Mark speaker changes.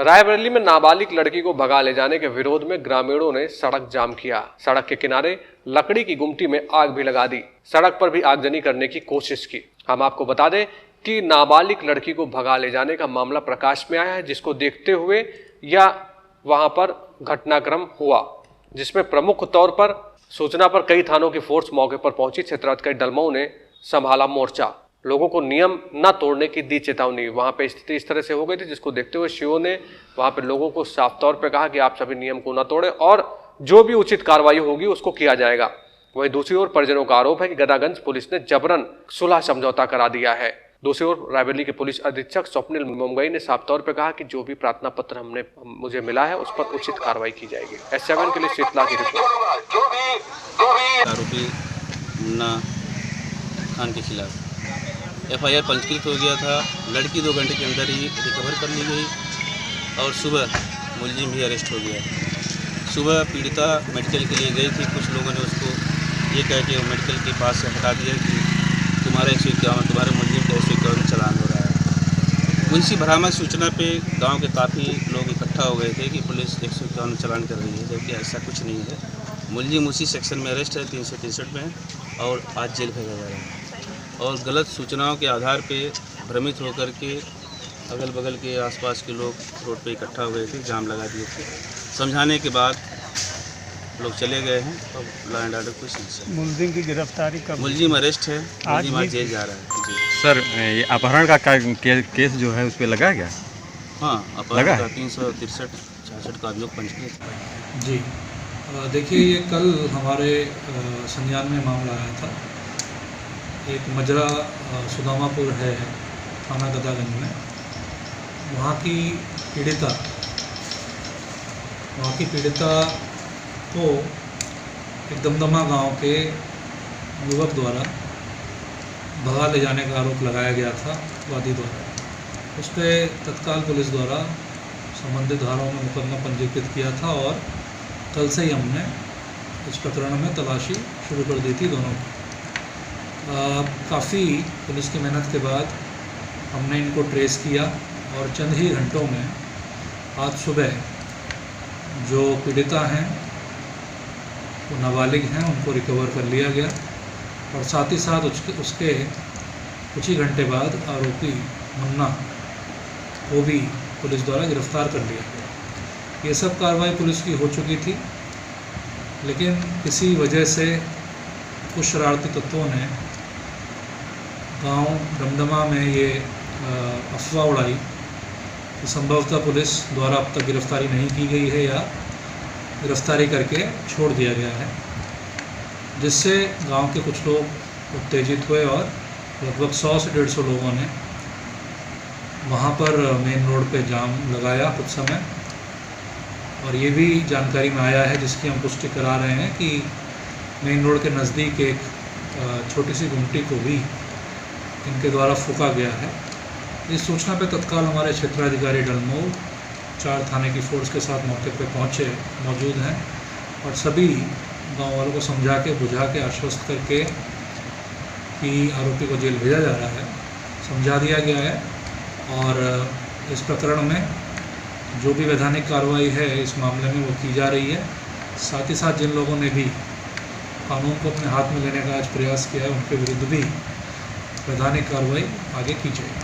Speaker 1: रायबरेली में नाबालिग लड़की को भगा ले जाने के विरोध में ग्रामीणों ने सड़क जाम किया। सड़क के किनारे लकड़ी की गुमटी में आग भी लगा दी। सड़क पर भी आगजनी करने की कोशिश की। हम आपको बता दें कि नाबालिग लड़की को भगा ले जाने का मामला प्रकाश में आया है, जिसको देखते हुए वहां पर घटनाक्रम हुआ, जिसमें प्रमुख तौर पर सूचना पर कई थानों की फोर्स मौके पर पहुंची। क्षेत्राधिकारी डलमऊ ने संभाला मोर्चा, लोगों को नियम न तोड़ने की दी चेतावनी। वहां पे स्थिति इस तरह से हो गई थी, जिसको देखते हुए सीओ ने वहां पे लोगों को साफ तौर पे कहा कि आप सभी नियम को न तोड़ें और जो भी उचित कार्रवाई होगी उसको किया जाएगा। वहीं दूसरी ओर परिजनों का आरोप है कि गदागंज पुलिस ने जबरन सुलह समझौता करा दिया है। दूसरी ओर रायबरेली के पुलिस अधीक्षक स्वप्निल मुंगई ने साफ तौर पर कहा कि जो भी प्रार्थना पत्र मुझे मिला है उस पर उचित कार्रवाई की जाएगी। S7 के लिए शीतला की रिपोर्ट।
Speaker 2: आरोपी मुन्ना खान के खिलाफ FIR पंजीकृत हो गया था। लड़की 2 घंटे के अंदर ही रिकवर कर ली गई और सुबह मुलजिम भी अरेस्ट हो गया। सुबह पीड़िता मेडिकल के लिए गई थी। कुछ लोगों ने उसको ये कह के मेडिकल के पास से हटा दिया कि तुम्हारे 151 तुम्हारे मुलजिम का 151 चालान हो रहा है। मुंशी बरामद सूचना पे गांव के काफ़ी लोग इकट्ठा हो गए थे कि पुलिस 151 चालान कर रही है, जबकि ऐसा कुछ नहीं है। मुलजिम उसी सेक्शन में अरेस्ट है, 363 में है और आज जेल भेजा जा रहा है। और गलत सूचनाओं के आधार पे भ्रमित होकर के अगल बगल के आसपास के लोग रोड पे इकट्ठा हो गए थे, जाम लगा दिए थे। समझाने के बाद लोग चले गए हैं और लॉ एंड ऑर्डर कोई समस्या।
Speaker 3: मुलजिम की गिरफ्तारी कब?
Speaker 2: मुलजिम अरेस्ट है, मुलजिम आज जेल जा रहा है। जी
Speaker 4: सर, ये अपहरण का केस जो है उस पर लगा क्या?
Speaker 2: हाँ, अपहरण का 363-66 का अभियोग पंजीकृत।
Speaker 5: जी देखिए, ये कल हमारे संज्ञान में मामला आया था। एक मजरा सुदामापुर है थाना गदागंज में, वहाँ की पीड़िता को एक दमदमा गांव के युवक द्वारा भगा ले जाने का आरोप लगाया गया था वादी द्वारा। उस पर तत्काल पुलिस द्वारा संबंधित धाराओं में मुकदमा पंजीकृत किया था और कल से ही हमने इस प्रकरण में तलाशी शुरू कर दी थी दोनों की। काफ़ी पुलिस की मेहनत के बाद हमने इनको ट्रेस किया और चंद ही घंटों में आज सुबह जो पीड़िता हैं वो नाबालिग हैं, उनको रिकवर कर लिया गया और साथ ही साथ उसके कुछ ही घंटे बाद आरोपी मुन्ना को भी पुलिस द्वारा गिरफ्तार कर लिया गया। ये सब कार्रवाई पुलिस की हो चुकी थी, लेकिन किसी वजह से कुछ शरारती तत्वों ने गांव दमदमा में ये अफवाह उड़ाई कि संभवतः पुलिस द्वारा अब तक गिरफ्तारी नहीं की गई है या गिरफ्तारी करके छोड़ दिया गया है, जिससे गांव के कुछ लोग उत्तेजित हुए और लगभग 100 से 150 लोगों ने वहाँ पर मेन रोड पे जाम लगाया कुछ समय। और ये भी जानकारी में आया है, जिसकी हम पुष्टि करा रहे हैं, कि मेन रोड के नज़दीक एक छोटी सी गुमटी को भी इनके द्वारा फूका गया है। इस सूचना पे तत्काल हमारे क्षेत्राधिकारी डलमऊ 4 थाने की फोर्स के साथ मौके पे मौजूद हैं और सभी गांव वालों को समझा के बुझा के आश्वस्त करके कि आरोपी को जेल भेजा जा रहा है समझा दिया गया है। और इस प्रकरण में जो भी वैधानिक कार्रवाई है इस मामले में वो की जा रही है। साथ ही साथ जिन लोगों ने भी कानून को अपने हाथ में लेने का आज प्रयास किया है, उनके विरुद्ध भी वैधानिक कार्रवाई आगे की जाएगी।